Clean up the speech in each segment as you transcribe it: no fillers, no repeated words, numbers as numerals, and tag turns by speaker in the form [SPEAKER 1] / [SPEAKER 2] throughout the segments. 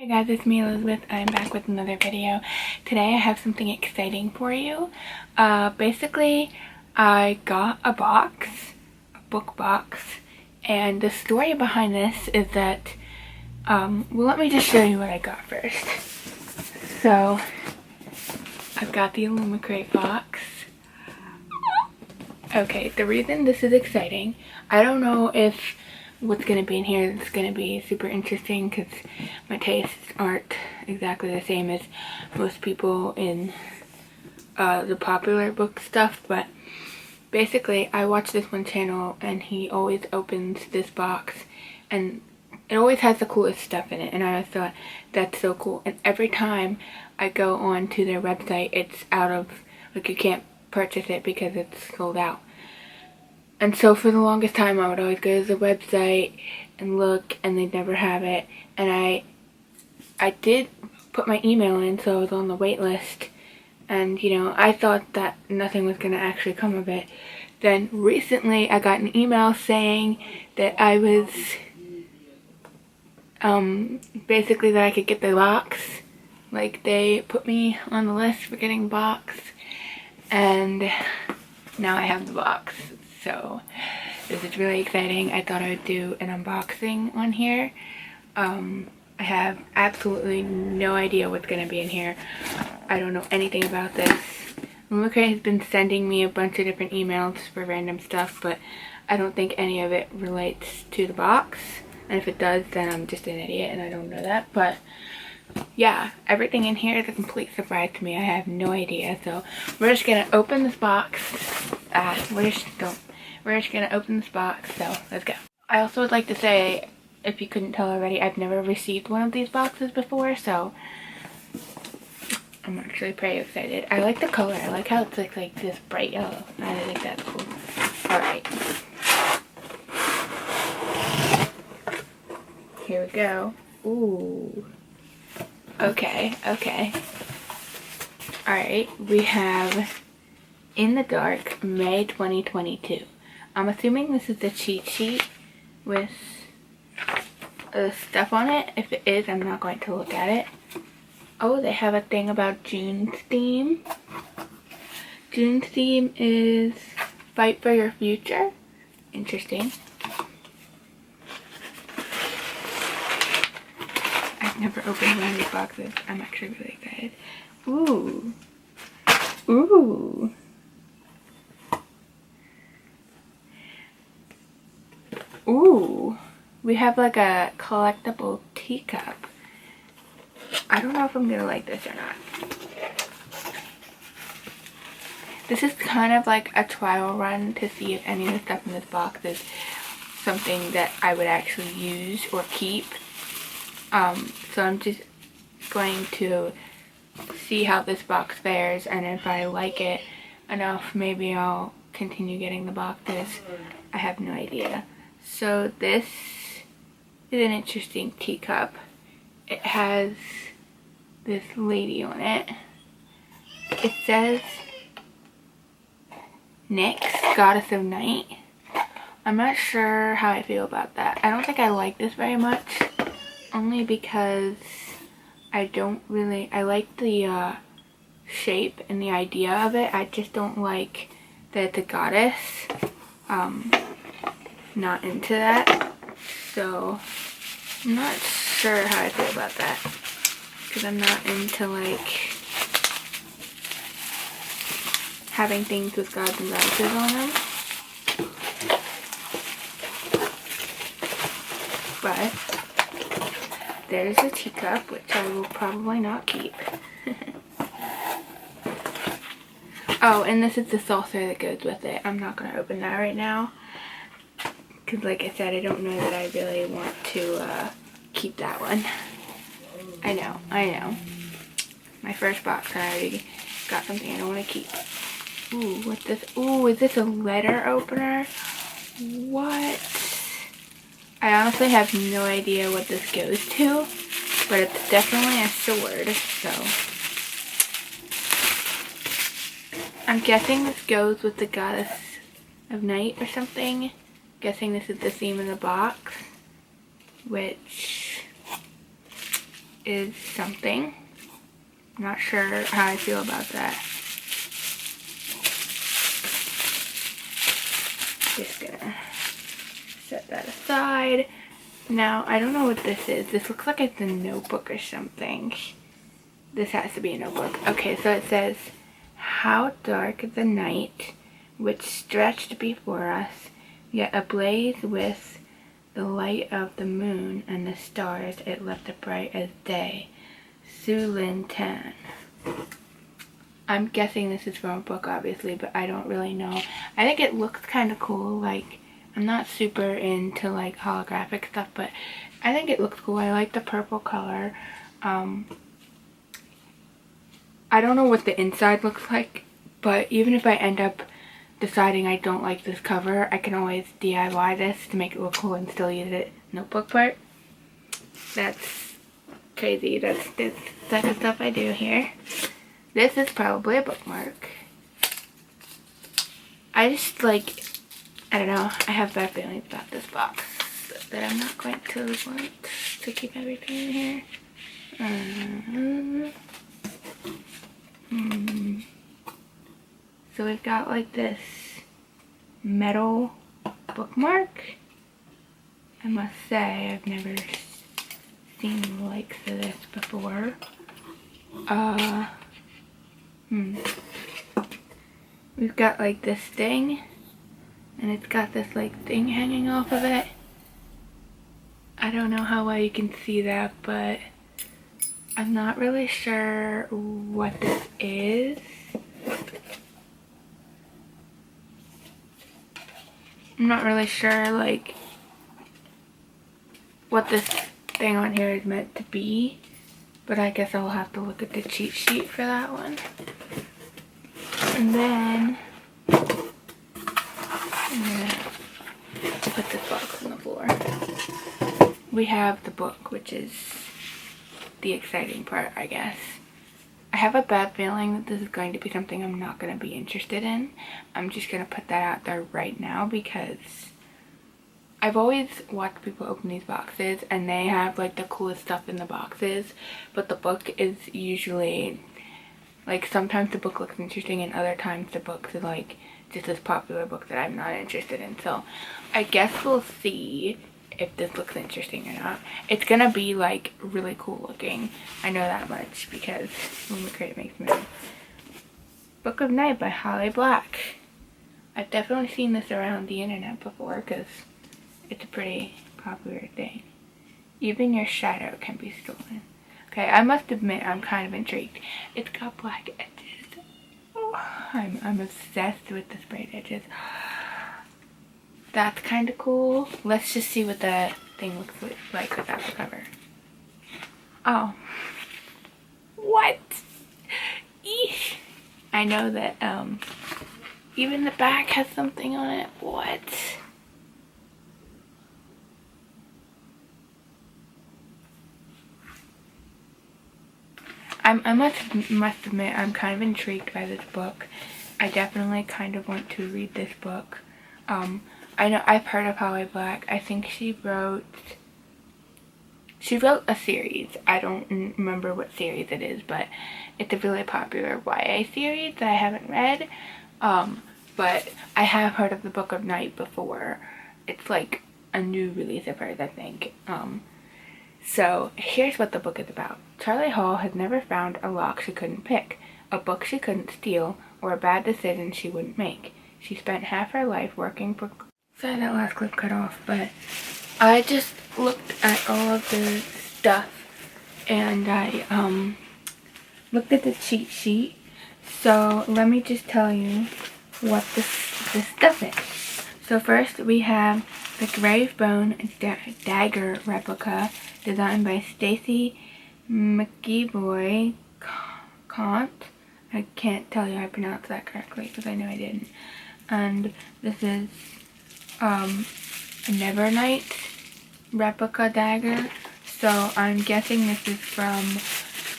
[SPEAKER 1] Guys, it's me, Elizabeth. I'm back with another video. Today I have something exciting for you. Basically, I got a book box, and the story behind this is that, well, let me just show you what I got first. So, I've got the Illumicrate box. Okay, the reason this is exciting, I don't know if what's going to be in here is going to be super interesting because my tastes aren't exactly the same as most people in the popular book stuff, but basically I watch this one channel and he always opens this box and it always has the coolest stuff in it, and I thought that's so cool. And every time I go on to their website, it's out of, like, you can't purchase it because it's sold out. And so for the longest time I would always go to the website and look, and they'd never have it. And I did put my email in, so I was on the wait list. And, you know, I thought that nothing was going to actually come of it. Then recently I got an email saying that I was, basically that I could get the box. Like, they put me on the list for getting the box. And now I have the box. So this is really exciting. I thought I would do an unboxing on here. I have absolutely no idea what's going to be in here. I don't know anything about this. Illumicrate has been sending me a bunch of different emails for random stuff, but I don't think any of it relates to the box. And if it does, then I'm just an idiot and I don't know that. But yeah, everything in here is a complete surprise to me. I have no idea. So we're just going to open this box. We're just gonna open this box, so let's go. I also would like to say, if you couldn't tell already, I've never received one of these boxes before, so I'm actually pretty excited. I like the color. I like how it's like this bright yellow. I think that's cool. Alright. Here we go. Ooh. Okay. Alright, we have In the Dark, May 2022. I'm assuming this is the cheat sheet with stuff on it. If it is, I'm not going to look at it. Oh, they have a thing about June's theme. June's theme is Fight for Your Future. Interesting. I've never opened one of these boxes. I'm actually really excited. Ooh. Ooh. Ooh, we have like a collectible teacup. I don't know if I'm gonna like this or not. This is kind of like a trial run to see if any of the stuff in this box is something that I would actually use or keep. So I'm just going to see how this box fares, and if I like it enough, maybe I'll continue getting the boxes. I have no idea. So this is an interesting teacup. It has this lady on it. It says Nyx, Goddess of Night. I'm not sure how I feel about that. I don't think I like this very much, only because I like the shape and the idea of it. I just don't like that it's a goddess. Not into that, so I'm not sure how I feel about that, because I'm not into like having things with gods and goddesses on them. But there's a teacup, which I will probably not keep. Oh, and this is the saucer that goes with it. I'm not going to open that right now, because like I said, I don't know that I really want to keep that one. I know. My first box, I already got something I don't want to keep. Ooh, what's this? Ooh, is this a letter opener? What? I honestly have no idea what this goes to, but it's definitely a sword, so I'm guessing this goes with the Goddess of Night or something. Guessing this is the theme of the box, which is something. Not sure how I feel about that. Just gonna set that aside. Now, I don't know what this is. This looks like it's a notebook or something. This has to be a notebook. Okay, so it says, how dark the night which stretched before us, yet ablaze with the light of the moon and the stars, it left bright as day. Su Lin Tan. I'm guessing this is from a book, obviously, but I don't really know. I think it looks kind of cool. Like, I'm not super into like holographic stuff, but I think it looks cool. I like the purple color. I don't know what the inside looks like, but even if I end up deciding I don't like this cover, I can always DIY this to make it look cool and still use it notebook part. That's crazy. That's the type of stuff I do here. This is probably a bookmark. I just like, I don't know, I have bad feelings about this box that I'm not going to want to keep everything in here. So we've got like this metal bookmark. I must say, I've never seen the likes of this before. We've got like this thing, and it's got this like thing hanging off of it. I don't know how well you can see that, but I'm not really sure what this is. I'm not really sure like what this thing on here is meant to be, but I guess I'll have to look at the cheat sheet for that one. And then I'm gonna put this box on the floor. We have the book, which is the exciting part, I guess. I have a bad feeling that this is going to be something I'm not going to be interested in. I'm just going to put that out there right now because I've always watched people open these boxes and they have like the coolest stuff in the boxes, but the book is usually like, sometimes the book looks interesting and other times the book is like just this popular book that I'm not interested in. So I guess we'll see if this looks interesting or not. It's gonna be like really cool looking. I know that much because Illumicrate makes me. Book of Night by Holly Black. I've definitely seen this around the internet before because it's a pretty popular thing. Even your shadow can be stolen. Okay, I must admit I'm kind of intrigued. It's got black edges. Oh, I'm obsessed with the sprayed edges. That's kind of cool. Let's just see what the thing looks like without the cover. Oh. What? Eesh. I know that even the back has something on it. What? I must admit I'm kind of intrigued by this book. I definitely kind of want to read this book. I know I've heard of Holly Black. I think she wrote a series. I don't remember what series it is, but it's a really popular YA series that I haven't read. But I have heard of the Book of Night before. It's like a new release of hers, I think. So here's what the book is about. Charlie Hall has never found a lock she couldn't pick, a book she couldn't steal, or a bad decision she wouldn't make. She spent half her life working for... Sorry that last clip cut off, but I just looked at all of the stuff and I looked at the cheat sheet. So let me just tell you what this stuff is. So first we have the Gravebone dagger replica designed by Stacy McEvoy Kant. I can't tell you I pronounced that correctly because I know I didn't. And this is a Nevernight replica dagger. So I'm guessing this is from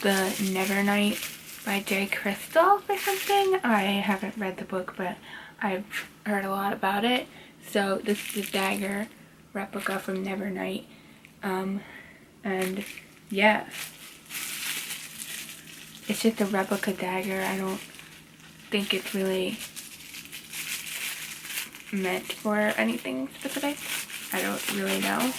[SPEAKER 1] the Nevernight by J. Kristoff or something. I haven't read the book, but I've heard a lot about it. So this is a dagger replica from Nevernight. And yeah, it's just a replica dagger. I don't think it's really meant for anything specific. I don't really know.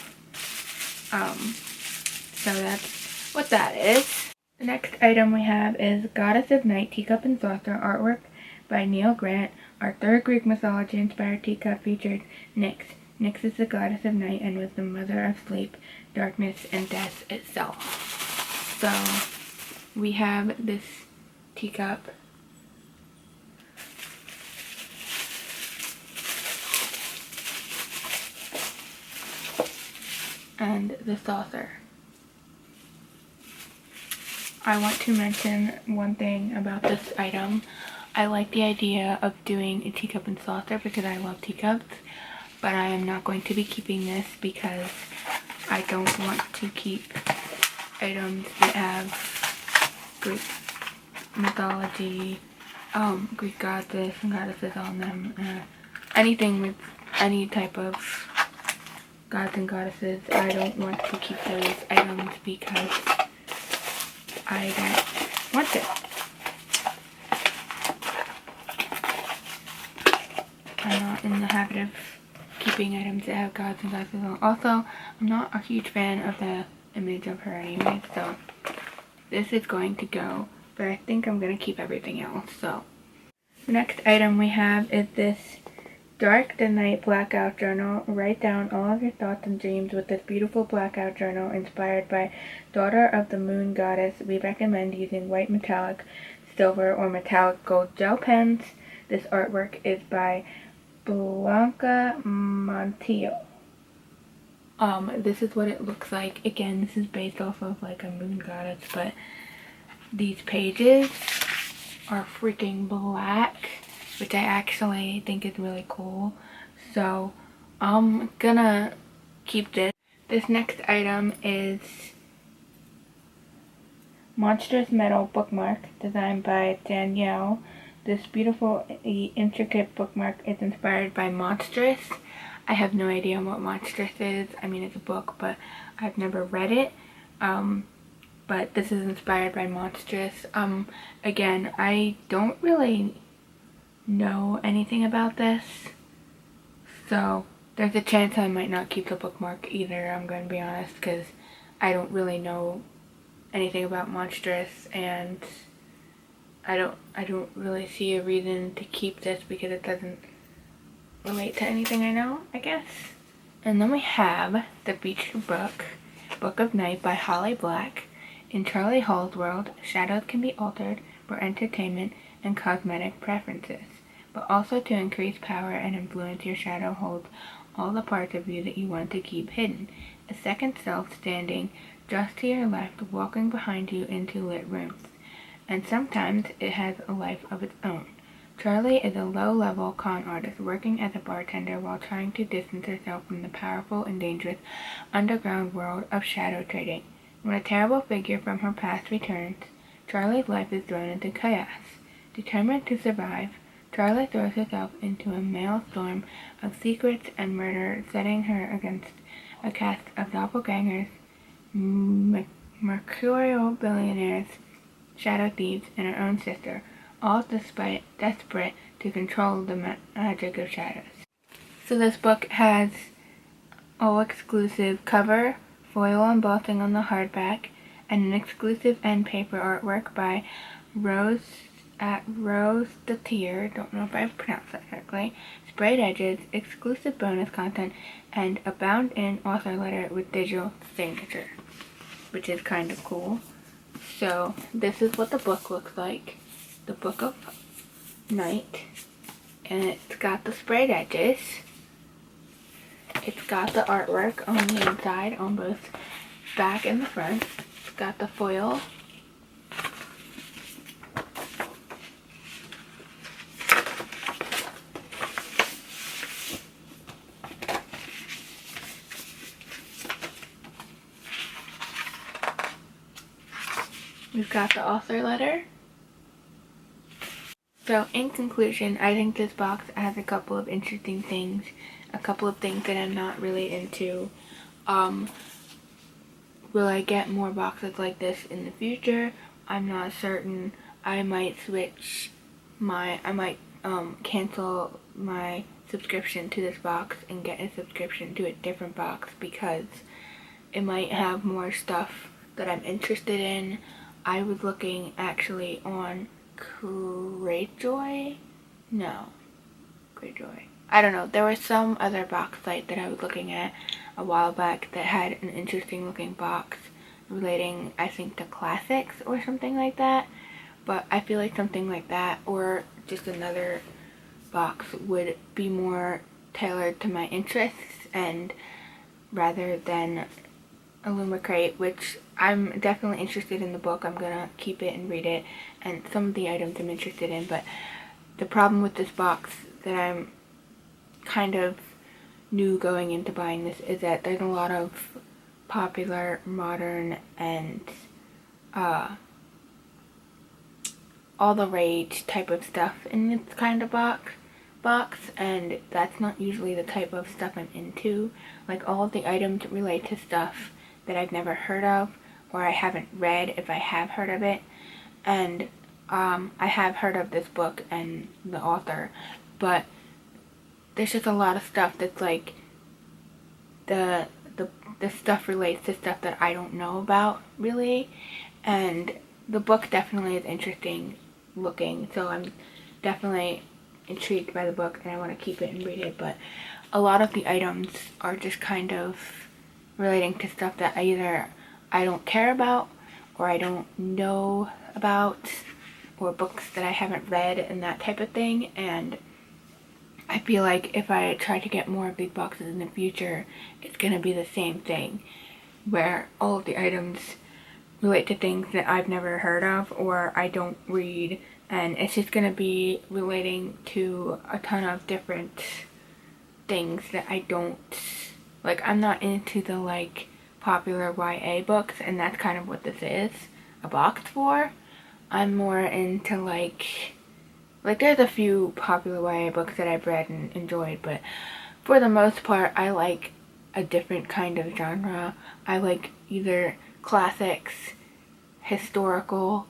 [SPEAKER 1] So that's what that is. The next item we have is Goddess of Night Teacup and Saucer artwork by Neil Grant. Our third Greek mythology inspired teacup featured Nyx. Nyx is the goddess of night and was the mother of sleep, darkness, and death itself. So we have this teacup. And the saucer. I want to mention one thing about this item. I like the idea of doing a teacup and saucer because I love teacups, but I am not going to be keeping this because I don't want to keep items that have Greek mythology, Greek goddess and goddesses on them. Anything with any type of gods and goddesses, I don't want to keep those items because I don't want it. I'm not in the habit of keeping items that have gods and goddesses on. Also, I'm not a huge fan of the image of her anyway, so this is going to go, but I think I'm going to keep everything else. So the next item we have is this Dark the Night Blackout Journal. Write down all of your thoughts and dreams with this beautiful blackout journal inspired by Daughter of the Moon Goddess. We recommend using white metallic, silver, or metallic gold gel pens. This artwork is by Blanca Montiel. This is what it looks like. Again, this is based off of like a moon goddess, but these pages are freaking black, which I actually think is really cool. So I'm gonna keep this. This next item is Monstrous Metal Bookmark designed by Danielle. This beautiful, intricate bookmark is inspired by Monstrous. I have no idea what Monstrous is. I mean, it's a book, but I've never read it. But this is inspired by Monstrous. Again, I don't really know anything about this, so there's a chance I might not keep the bookmark either. I'm going to be honest, because I don't really know anything about Monstrous, and I don't really see a reason to keep this because it doesn't relate to anything I know, I guess. And then we have the Beach Book of Night by Holly Black. In Charlie Hall's world, shadows can be altered for entertainment and cosmetic preferences, but also to increase power and influence. Your shadow holds all the parts of you that you want to keep hidden. A second self standing just to your left, walking behind you into lit rooms. And sometimes it has a life of its own. Charlie is a low-level con artist working as a bartender while trying to distance herself from the powerful and dangerous underground world of shadow trading. When a terrible figure from her past returns, Charlie's life is thrown into chaos. Determined to survive, Charlie throws herself into a maelstrom of secrets and murder, setting her against a cast of doppelgangers, mercurial billionaires, shadow thieves, and her own sister, all desperate to control the magic of shadows. So this book has all-exclusive cover, foil embossing on the hardback, and an exclusive end paper artwork by Rose the Tear, don't know if I've pronounced that correctly, sprayed edges, exclusive bonus content, and a bound-in author letter with digital signature, which is kind of cool. So this is what the book looks like, the Book of Night, and it's got the sprayed edges. It's got the artwork on the inside, on both back and the front. It's got the foil. We've got the author letter. So in conclusion, I think this box has a couple of interesting things, a couple of things that I'm not really into. Will I get more boxes like this in the future? I'm not certain. I might cancel my subscription to this box and get a subscription to a different box because it might have more stuff that I'm interested in. I was looking actually on Greyjoy? No. Greyjoy. I don't know. There was some other box site that I was looking at a while back that had an interesting looking box relating, I think, to classics or something like that. But I feel like something like that or just another box would be more tailored to my interests, and rather than Illumicrate, which I'm definitely interested in the book. I'm gonna keep it and read it, and some of the items I'm interested in, but the problem with this box that I'm kind of new going into buying this is that there's a lot of popular, modern, and all the rage type of stuff in this kind of box, and that's not usually the type of stuff I'm into. Like, all of the items relate to stuff that I've never heard of or I haven't read if I have heard of it, and I have heard of this book and the author, but there's just a lot of stuff that's like the stuff relates to stuff that I don't know about really, and the book definitely is interesting looking, so I'm definitely intrigued by the book and I want to keep it and read it, but a lot of the items are just kind of relating to stuff that either I don't care about or I don't know about, or books that I haven't read and that type of thing, and I feel like if I try to get more of these boxes in the future, it's going to be the same thing, where all of the items relate to things that I've never heard of or I don't read, and it's just going to be relating to a ton of different things that I don't, like, I'm not into the, like, popular YA books, and that's kind of what this is a box for. I'm more into, like, there's a few popular YA books that I've read and enjoyed, but for the most part, I like a different kind of genre. I like either classics, historical,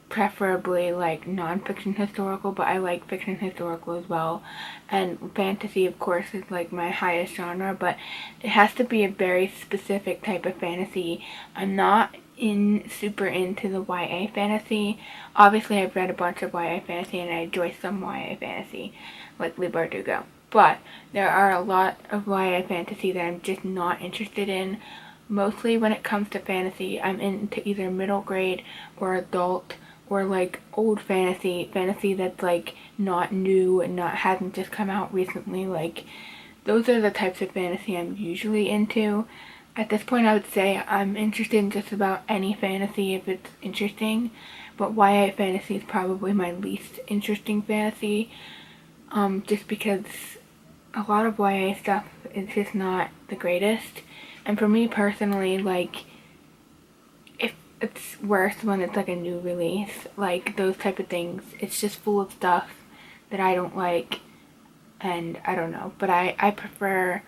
[SPEAKER 1] preferably like non-fiction historical, but I like fiction historical as well, and fantasy of course is like my highest genre, but it has to be a very specific type of fantasy. I'm not super into the YA fantasy. Obviously I've read a bunch of YA fantasy and I enjoy some YA fantasy, like Lee Bardugo, but there are a lot of YA fantasy that I'm just not interested in. Mostly when it comes to fantasy, I'm into either middle grade or adult or like old fantasy that's like not new and hasn't just come out recently. Like, those are the types of fantasy I'm usually into. At this point I would say I'm interested in just about any fantasy if it's interesting, but YA fantasy is probably my least interesting fantasy, just because a lot of YA stuff is just not the greatest. And for me personally, like, if it's worse when it's like a new release, like those type of things, it's just full of stuff that I don't like, and I don't know. But I prefer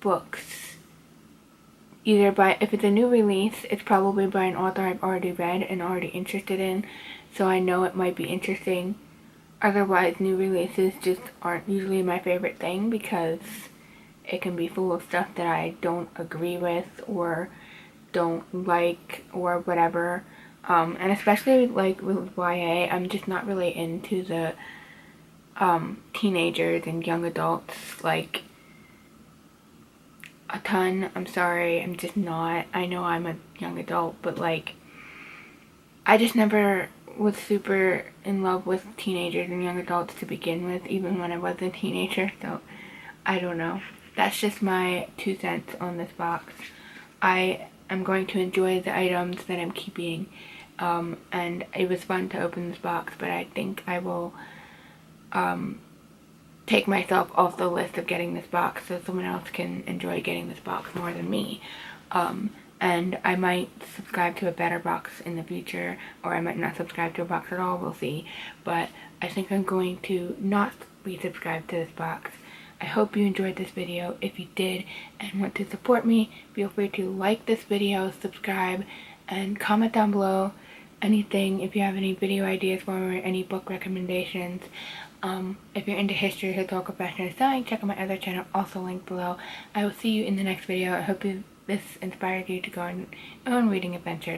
[SPEAKER 1] books either by, if it's a new release, it's probably by an author I've already read and already interested in, so I know it might be interesting. Otherwise, new releases just aren't usually my favorite thing because it can be full of stuff that I don't agree with or don't like or whatever. And especially like with YA, I'm just not really into the teenagers and young adults like a ton. I'm sorry, I'm just not. I know I'm a young adult, but like, I just never was super in love with teenagers and young adults to begin with, even when I was a teenager, so I don't know. That's just my 2 cents on this box. I am going to enjoy the items that I'm keeping, and it was fun to open this box, but I think I will take myself off the list of getting this box so someone else can enjoy getting this box more than me. And I might subscribe to a better box in the future, or I might not subscribe to a box at all, we'll see. But I think I'm going to not resubscribe to this box. I hope you enjoyed this video. If you did and want to support me, feel free to like this video, subscribe, and comment down below anything, if you have any video ideas for me or any book recommendations. If you're into history, historical fashion, or sewing, check out my other channel, also linked below. I will see you in the next video. I hope this inspired you to go on your own reading adventure.